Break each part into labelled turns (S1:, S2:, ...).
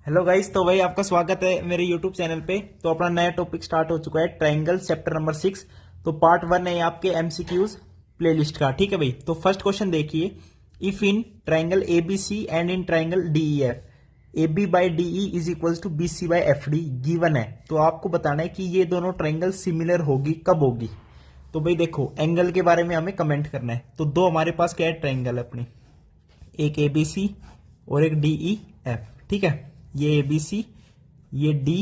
S1: Hello guys. तो भाई आपका स्वागत है मेरे यूट्यूब चैनल पे। तो अपना नया टॉपिक स्टार्ट हो चुका है, ट्रायंगल चैप्टर नंबर 6। तो पार्ट 1 है आपके एमसीक्यूज प्लेलिस्ट का। ठीक है भाई। तो फर्स्ट क्वेश्चन देखिए, if in triangle ABC and in triangle DEF A B by DE is equals to B C by F D given है। तो आपको बताना है कि ये दोनों ट्रायंगल सिमिलर होगी, कब होगी। तो भाई देखो, एंगल के बारे में हमें कमेंट करना है। तो दो हमारे पास क्या है ट्रायंगल अपनी, एक एबीसी और एक डीई एफ। ठीक है, ये एबीसी, ये डी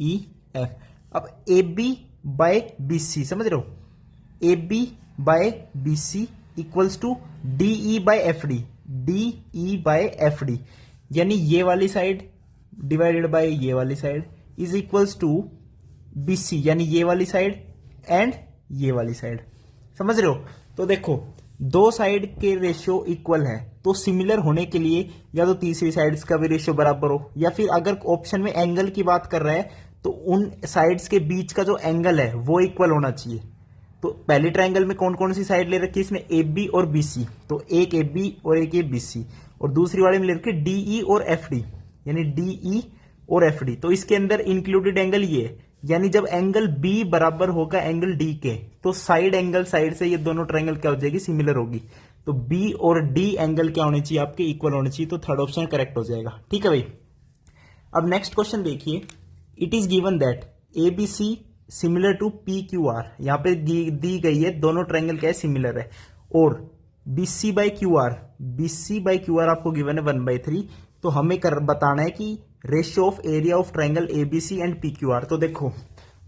S1: ई एफ। अब a b by b c, समझ रहे हो, a b by b c equals to d e by f d, d e by f d, यानी ये वाली साइड डिवाइडेड बाय ये वाली side is equals to B c, यानी ये वाली साइड एंड ये वाली साइड। समझ रहे हो। तो देखो, दो साइड के रेशियो इक्वल है, तो सिमिलर होने के लिए या तो तीसरी साइड्स का भी रेशियो बराबर हो, या फिर अगर ऑप्शन में एंगल की बात कर रहा है तो उन साइड्स के बीच का जो एंगल है वो इक्वल होना चाहिए। तो पहले ट्रायंगल में कौन कौन सी साइड ले रखी है इसने, ए बी और बी सी। तो एक ए बी और एक ए बी सी, और दूसरी वाले में ले रखी डीई और एफ डी, यानी डीई और एफ डी। तो इसके अंदर इंक्लूडेड एंगल ये है, यानी जब एंगल बी बराबर होगा एंगल डी के, तो साइड एंगल साइड से ये दोनों ट्रायंगल क्या हो जाएगी, सिमिलर होगी। तो बी और डी एंगल क्या होने चाहिए आपके, इक्वल होने चाहिए। तो थर्ड ऑप्शन करेक्ट हो जाएगा। ठीक है भाई। अब नेक्स्ट क्वेश्चन देखिए, it is given that A B C similar to P Q R. यहां पे दी गई है दोनों ट्रायंगल क्या है, सिमिलर है। और B C by Q R, B C by Q R आपको गिवन है 1/3। तो हमें बताना है कि ratio of area of triangle ABC and P Q R. तो देखो,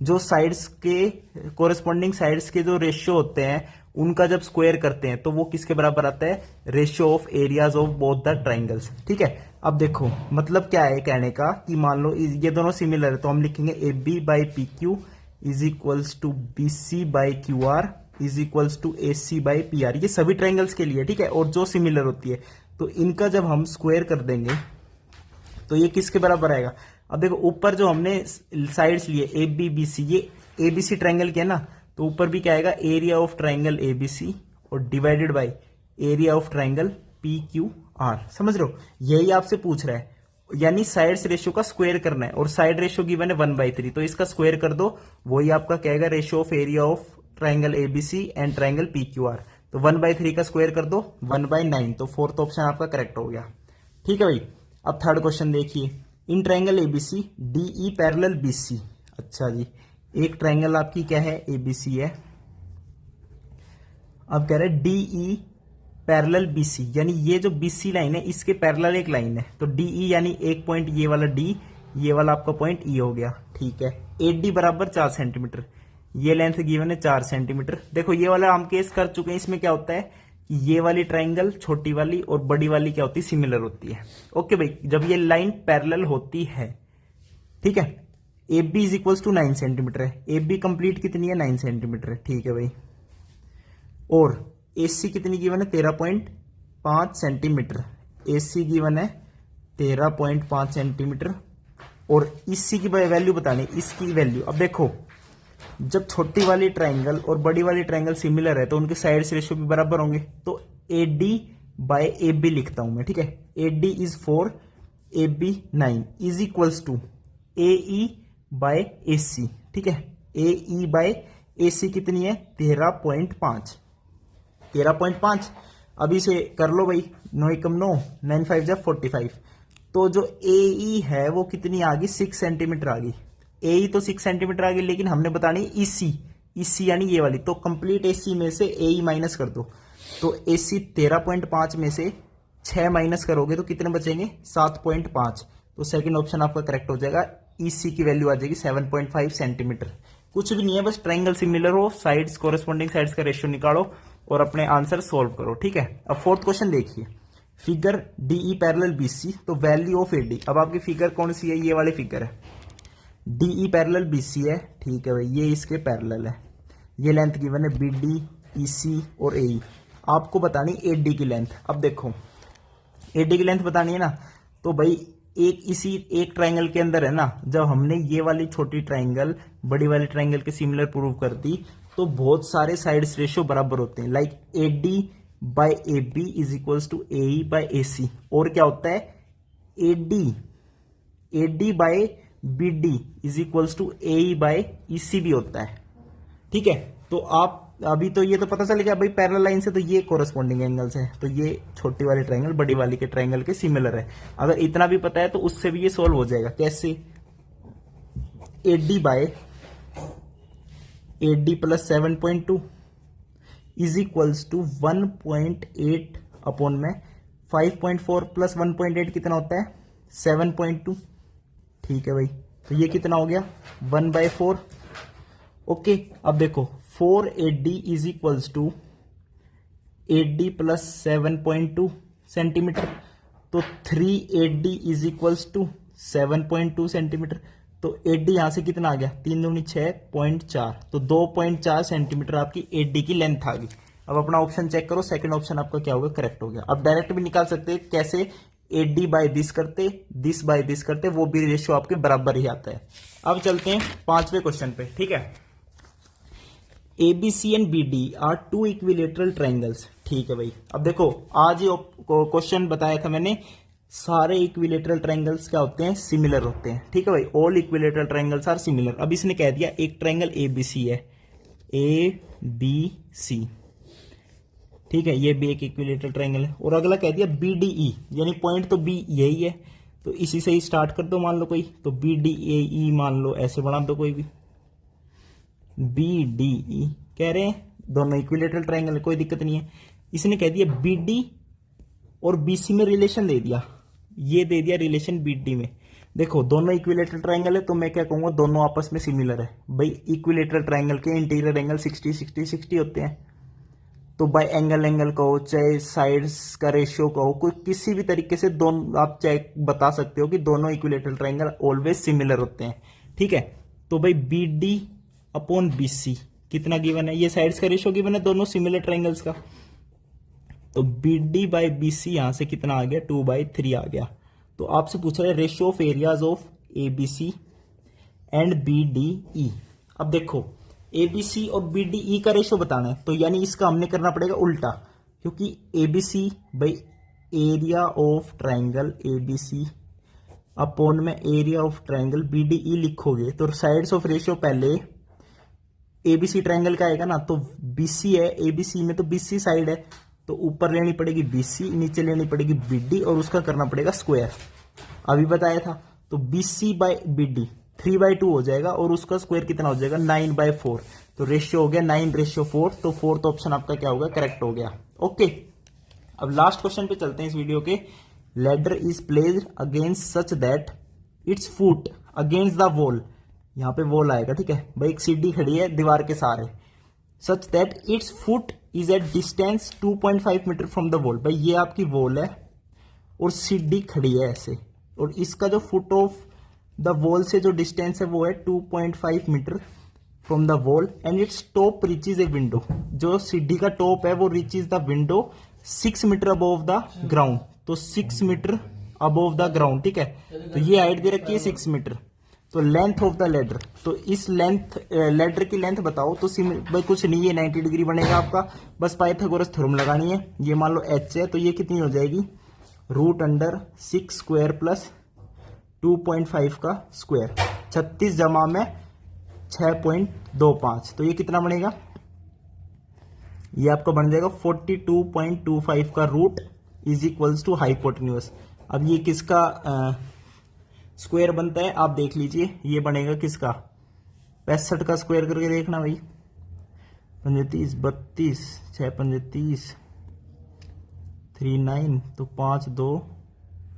S1: जो साइड्स के कोरिस्पॉन्डिंग साइड्स के जो रेशियो होते हैं उनका जब स्क्वायर करते हैं तो वो किसके बराबर आता है, ratio of areas of both the triangles. ठीक है। अब देखो मतलब क्या है कहने का, कि मान लो ये दोनों सिमिलर है, तो हम लिखेंगे A B by P Q is equals to B C by Q R is equals to A C by P R. ये सभी ट्रायंगल्स के लिए। ठीक है। और जो सिमिलर होती है तो इनका जब हम स्क्वायर कर देंगे तो ये किसके बराबर आएगा। अब देखो, ऊपर जो हमने साइड्स लिए ए बी बी सी, ये एबीसी ट्रायंगल के है ना, तो ऊपर भी क्या आएगा, एरिया ऑफ ट्रायंगल एबीसी और divided by area of triangle P Q are. समझ रहे हो, यही आपसे पूछ रहा है, यानी साइड्स रेशियो का स्क्वायर करना है। और साइड रेशियो गिवन है 1/3, तो इसका स्क्वायर कर दो, वही आपका कहेगा ratio of area of triangle ABC and triangle P Q R. तो 1/3 का स्क्वायर कर दो 1/9। तो फोर्थ ऑप्शन आपका करेक्ट हो गया। ठीक है भाई। अब थर्ड क्वेश्चन देखिए, in triangle ABC DE parallel BC. अच्छा जी, एक ट्रायंगल आपकी क्या है, एबीसी है। अब कह रहे हैं डीई पैरेलल बीसी, यानी ये जो बीसी लाइन है इसके पैरेलल एक लाइन है। तो डीई यानी एक पॉइंट ये वाला डी, ये वाला आपका पॉइंट ई हो गया। ठीक है। एडी बराबर 4 सेंटीमीटर, ये लेंथ गिवन है 4 सेंटीमीटर। देखो ये वाला हम केस कर चुके हैं, इसमें क्या होता है कि ये वाली ट्रायंगल छोटी वाली और बड़ी वाली क्या होती है, सिमिलर होती है। ओके भाई, जब ये लाइन पैरेलल होती है। ठीक है। A B is equal to 9 centimetre है, ए बी कंप्लीट कितनी है, 9 सेंटीमीटर है। ठीक है भाई। और ए सी कितनी गिवन है, 13.5 सेंटीमीटर। ए सी गिवन है 13.5 सेंटीमीटर। और इसी की वैल्यू बतानी, इसकी वैल्यू। अब देखो, जब छोटी वाली ट्रायंगल और बड़ी वाली ट्रायंगल सिमिलर है तो उनके साइड्स रेशियो भी बराबर होंगे। तो a D by a b लिखता हूं मैं। ठीक है। A d is 4, a b 9 is equals to a e by a c. ठीक है। ए ई बाय ए सी कितनी है, 13.5। 13.5। अभी से कर लो भाई, 9 एकम 9, 9 5 जा 45। तो जो ए ई है वो कितनी आ गई, 6 सेंटीमीटर आ गई। ए ई तो 6 सेंटीमीटर आ गई, लेकिन हमने बतानी ईसी, ईसी यानी ये वाली। तो कंप्लीट एसी में से ए ई माइनस कर दो। तो एसी 13.5 में से 6 माइनस करोगे तो कितने बचेंगे, 7.5। तो सेकंड ऑप्शन आपका करेक्ट हो जाएगा। ईसी की वैल्यू आ जाएगी 7.5 सेंटीमीटर। कुछ भी नहीं है, बस ट्रायंगल सिमिलर हो, साइड्स कोरिस्पॉन्डिंग साइड्स का रेशियो निकालो और अपने आंसर सोल्व करो। ठीक है। अब फोर्थ क्वेश्चन देखिए, फिगर डीई पैरेलल बीसी, तो वैल्यू ऑफ एडी। अब आपकी फिगर कौन सी है, ये वाली फिगर है, डीई पैरेलल बीसी है। ठीक है भाई, ये इसके पैरेलल है। ये लेंथ गिवन है बीडी, ईसी और एई। आपको बतानी एडी की लेंथ। अब देखो, एडी की लेंथ बतानी है ना, तो भाई एक ट्रायंगल के अंदर है ना, जब हमने ये वाली छोटी ट्रायंगल बड़ी वाली ट्रायंगल के सिमिलर प्रूव कर दी तो बहुत सारे साइड्स रेशियो बराबर होते हैं। Like a d by a B is equals to a e by a c. और क्या होता है, a d a D by b d is equals to a e by e c भी होता है। ठीक है, तो आप अभी तो ये तो पता चलेगा भाई पैरेलल लाइन से तो ये कोरस्पॉन्डिंग एंगल्स है, तो ये छोटी वाली ट्रायंगल बड़ी वाली के ट्रायंगल के सिमिलर है। अगर इतना भी पता है तो उससे भी ये सोल्व हो जाएगा। कैसे? A D by A D plus 7.2 is equals to 1.8 upon में 5.4 प्लस 1.8 कितना होता है? 7.2। ठीक है भाई, तो ये कितना हो गया? 1/4। ओके, अब देखो 4AD is equals to AD plus 7.2 centimetre, तो 3AD is equals to 7.2 centimetre. तो AD यहां से कितना आ गया? 3 दूनी 6.4, तो 2.4 सेंटीमीटर आपकी AD की लेंथ आ गई। अब अपना ऑप्शन चेक करो, सेकंड ऑप्शन आपका क्या होगा? करेक्ट हो गया। अब डायरेक्ट भी निकाल सकते हैं, कैसे? AD बाय दिस करते, दिस बाय दिस करते, वो भी रेशियो आपके बराबर ही आता है। अब चलते हैं 5वें क्वेश्चन पे। ठीक है, ABC and BD are two equilateral triangles. ठीक है भाई, अब देखो आज ही क्वेश्चन बताया था मैंने, सारे इक्विलेटरल ट्रायंगल्स क्या होते हैं? सिमिलर होते हैं। ठीक है भाई, all equilateral triangles are similar. अब इसने कह दिया एक ट्रायंगल ABC है, ABC। ठीक है, ये भी एक इक्विलेटरल ट्रायंगल है। और अगला कह दिया BDE, यानी पॉइंट तो B यही है, तो इसी से ही स्टार्ट कर दो। मान लो कोई, तो BDAE मान लो, ऐसे बना दो कोई भी। BDE कह रहे हैं दोनों इक्विलेटरल ट्रायंगल है, कोई दिक्कत नहीं है। इसने कह दिया BD और BC में रिलेशन दे दिया, ये दे दिया रिलेशन BD में। देखो दोनों इक्विलेटरल ट्रायंगल है, तो मैं क्या कहूंगा? दोनों आपस में सिमिलर है भाई। इक्विलेटरल ट्रायंगल के इंटीरियर एंगल 60-60-60 होते हैं, तो बाय एंगल कहो, चाहे साइड्स का रेशियो कहो, कोई किसी भी तरीके से दोनों आप चाहे बता सकते हो कि दोनों इक्विलेटरल ट्रायंगल ऑलवेज सिमिलर होते हैं। ठीक है, तो भाई BD अपॉन BC कितना गिवन है? ये साइड्स का रेशियो गिवन है दोनों सिमिलर ट्रायंगल्स का, तो BD बाय BC यहां से कितना आ गया? 2/3 आ गया। तो आपसे पूछ रहा है ratio of areas of ABC and BDE। अब देखो ABC और BDE का रेशियो बताना है, तो यानी इसका हमने करना पड़ेगा उल्टा, क्योंकि ABC by area of triangle ABC upon में एरिया ऑफ ट्रायंगल BDE लिखोगे, तो साइड्स ऑफ रेशियो पहले ABC ट्रायंगल का आएगा ना, तो BC है ABC में, तो BC साइड है, तो ऊपर लेनी पड़ेगी BC, नीचे लेनी पड़ेगी BD, और उसका करना पड़ेगा स्क्वायर। अभी बताया था, तो BC बाय BD 3/2 हो जाएगा, और उसका स्क्वायर कितना हो जाएगा? 9/4। तो रेशियो हो गया 9:4, तो फोर्थ ऑप्शन आपका क्या होगा? करेक्ट हो गया। ओके, अब लास्ट क्वेश्चन पे चलते हैं इस वीडियो के। Ladder is placed against such that its foot against the wall, यहां पे वॉल आएगा। ठीक है भाई, एक सीढ़ी खड़ी है दीवार के सहारे, such that its foot is at distance 2.5 metre from the wall. भाई ये आपकी वॉल है और सीढ़ी खड़ी है ऐसे, और इसका जो फुट ऑफ द वॉल से जो डिस्टेंस है वो है 2.5 metre from the wall, and its top reaches a window. जो सीढ़ी का टॉप है वो reaches the window 6 metre above the ground, तो 6 मीटर अबोव द ग्राउंड। ठीक है, तो ये हाइट दे रखी है 6 मीटर। तो लेंथ ऑफ द लेडर, तो इस लेंथ लेडर की लेंथ बताओ, तो भाई कुछ नहीं है, 90 डिग्री बनेगा आपका, बस पाइथागोरस थ्योरम लगानी है। ये मान लो h है, तो ये कितनी हो जाएगी? √6 स्क्वायर प्लस 2.5 का स्क्वायर, 36 जमा में 6.25, तो ये कितना बनेगा? ये आपका बन जाएगा 42.25 का root is equals to hypotenuse. अब ये किसका स्क्वायर बनता है आप देख लीजिए, ये बनेगा किसका? 65 का स्क्वायर करके देखना भाई, 35 32 6 35 39, तो 5 2,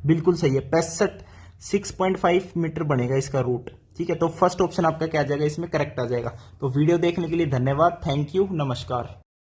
S1: बिल्कुल सही है 65, 6.5 मीटर बनेगा इसका रूट। ठीक है, तो फर्स्ट ऑप्शन आपका क्या आ जाएगा? इसमें करेक्ट आ जाएगा। तो वीडियो देखने के लिए धन्यवाद, थैंक यू, नमस्कार।